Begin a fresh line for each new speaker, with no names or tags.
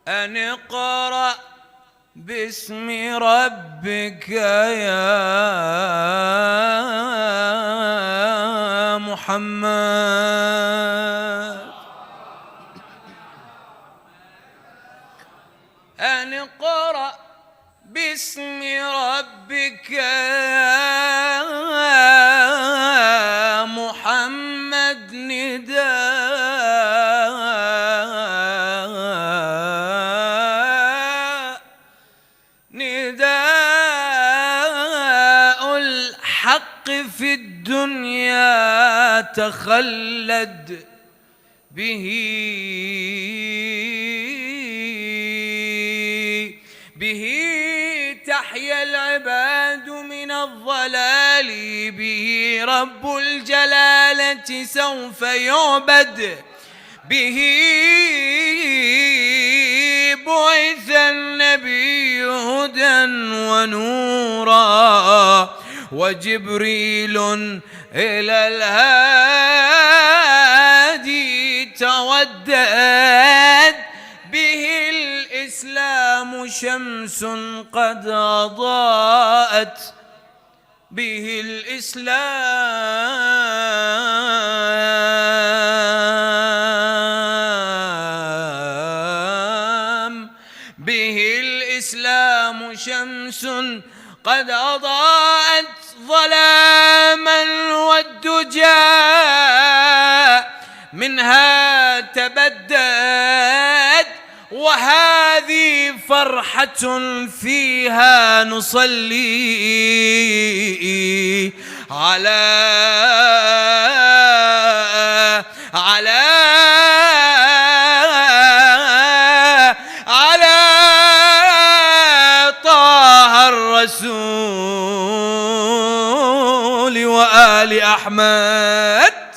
أن اقرأ باسم ربك يا محمد. أن اقرأ باسم ربك يا محمد نداء الحق في الدنيا تخلد به تحيا العباد من الضلال، به رب الجلالة سوف يعبد، به بعث النبي هدى ونورا، وجبريل إلى الهادي تودد، به الإسلام شمس قد أضاءت، به الإسلام شمس قد أضاءت ظلاما، والدجى منها تبدد، وهذه فرحة فيها نصلي على طه الرسول وآل أحمد.